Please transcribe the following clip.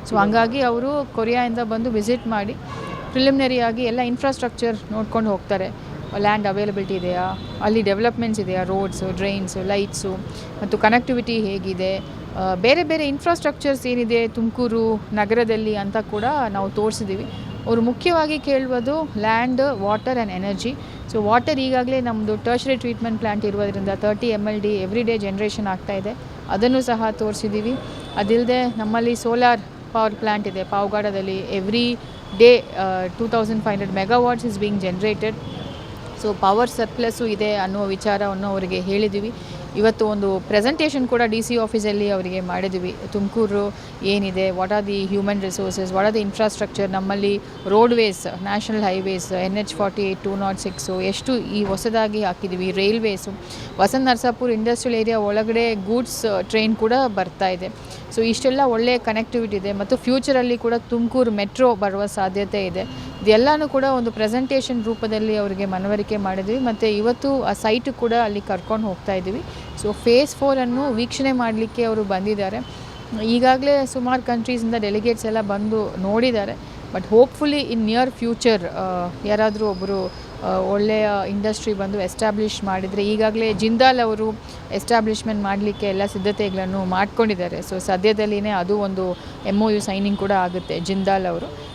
So ಹಂಗಾಗಿ ಅವರು ಕೊರಿಯಾಯಿಂದ ಬಂದು ವಿಸಿಟ್ ಮಾಡಿ ಪ್ರಿಲಿಮಿನರಿಯಾಗಿ ಎಲ್ಲ ಇನ್ಫ್ರಾಸ್ಟ್ರಕ್ಚರ್ ನೋಡ್ಕೊಂಡು ಹೋಗ್ತಾರೆ. ಲ್ಯಾಂಡ್ ಅವೈಲಬಿಲಿಟಿ ಇದೆಯಾ, ಅಲ್ಲಿ ಡೆವಲಪ್ಮೆಂಟ್ಸ್ ಇದೆಯಾ, ರೋಡ್ಸು, ಡ್ರೈನ್ಸು, ಲೈಟ್ಸು ಮತ್ತು ಕನೆಕ್ಟಿವಿಟಿ ಹೇಗಿದೆ, ಬೇರೆ ಬೇರೆ ಇನ್ಫ್ರಾಸ್ಟ್ರಕ್ಚರ್ಸ್ ಏನಿದೆ ತುಮಕೂರು ನಗರದಲ್ಲಿ ಅಂತ ಕೂಡ ನಾವು ತೋರಿಸಿದ್ದೀವಿ. ಅವರು ಮುಖ್ಯವಾಗಿ ಕೇಳುವುದು land, water and energy. So water ಈಗಾಗಲೇ ನಮ್ಮದು ಟರ್ಷರಿ ಟ್ರೀಟ್ಮೆಂಟ್ ಪ್ಲ್ಯಾಂಟ್ ಇರೋದ್ರಿಂದ 30 MLD ಎವ್ರಿ ಡೇ ಜನ್ರೇಷನ್ ಆಗ್ತಾಯಿದೆ, ಅದನ್ನು ಸಹ ತೋರಿಸಿದ್ದೀವಿ. ಅದಿಲ್ಲದೆ ನಮ್ಮಲ್ಲಿ ಸೋಲಾರ್ ಪವರ್ ಪ್ಲ್ಯಾಂಟ್ ಇದೆ ಪಾವಗಡದಲ್ಲಿ, every day 2500 megawatts is being generated. So power surplus ಇದೆ ಅನ್ನುವ ವಿಚಾರವನ್ನು ಅವರಿಗೆ ಹೇಳಿದ್ದೀವಿ. ಇವತ್ತು ಒಂದು ಪ್ರೆಸೆಂಟೇಷನ್ ಕೂಡ DC ಆಫೀಸಲ್ಲಿ ಅವರಿಗೆ ಮಾಡಿದ್ವಿ. ತುಮಕೂರು ಏನಿದೆ, what are the human resources, what are the infrastructure, ನಮ್ಮಲ್ಲಿ ರೋಡ್ವೇಸ್, ನ್ಯಾಷನಲ್ ಹೈವೇಸ್, NH48, 206 ಎಷ್ಟು ಈ ಹೊಸದಾಗಿ ಹಾಕಿದ್ದೀವಿ, ರೈಲ್ವೇಸು, ವಸಂತ ನರಸಾಪುರ ಇಂಡಸ್ಟ್ರಿಯಲ್ ಏರಿಯಾ ಒಳಗಡೆ ಗೂಡ್ಸ್ ಟ್ರೈನ್ ಕೂಡ ಬರ್ತಾ ಇದೆ. ಸೊ ಇಷ್ಟೆಲ್ಲ ಒಳ್ಳೆಯ ಕನೆಕ್ಟಿವಿಟಿ ಇದೆ ಮತ್ತು ಫ್ಯೂಚರಲ್ಲಿ ಕೂಡ ತುಮಕೂರು ಮೆಟ್ರೋ ಬರುವ ಸಾಧ್ಯತೆ ಇದೆ. ಇದೆಲ್ಲನೂ ಕೂಡ ಒಂದು ಪ್ರೆಸೆಂಟೇಷನ್ ರೂಪದಲ್ಲಿ ಅವರಿಗೆ ಮನವರಿಕೆ ಮಾಡಿದ್ವಿ ಮತ್ತು ಇವತ್ತು ಆ ಸೈಟು ಕೂಡ ಅಲ್ಲಿ ಕರ್ಕೊಂಡು ಹೋಗ್ತಾ ಇದ್ದೀವಿ. ಸೊ ಫೇಸ್ 4 ಅನ್ನು ವೀಕ್ಷಣೆ ಮಾಡಲಿಕ್ಕೆ ಅವರು ಬಂದಿದ್ದಾರೆ. ಈಗಾಗಲೇ ಸುಮಾರು ಕಂಟ್ರೀಸಿಂದ ಡೆಲಿಗೇಟ್ಸ್ ಎಲ್ಲ ಬಂದು ನೋಡಿದ್ದಾರೆ. But hopefully in near future ಯಾರಾದರೂ ಒಬ್ಬರು ಒಳ್ಳೆಯ ಇಂಡಸ್ಟ್ರಿ ಬಂದು ಎಸ್ಟಾಬ್ಲಿಷ್ ಮಾಡಿದರೆ, ಈಗಾಗಲೇ ಜಿಂದಾಲ್ ಅವರು ಎಸ್ಟಾಬ್ಲಿಷ್ಮೆಂಟ್ ಮಾಡಲಿಕ್ಕೆ ಎಲ್ಲ ಸಿದ್ಧತೆಗಳನ್ನು ಮಾಡ್ಕೊಂಡಿದ್ದಾರೆ. ಸೊ ಸದ್ಯದಲ್ಲಿನೇ ಅದು ಒಂದು MOU ಸೈನಿಂಗ್ ಕೂಡ ಆಗುತ್ತೆ ಜಿಂದಾಲ್ ಅವರು.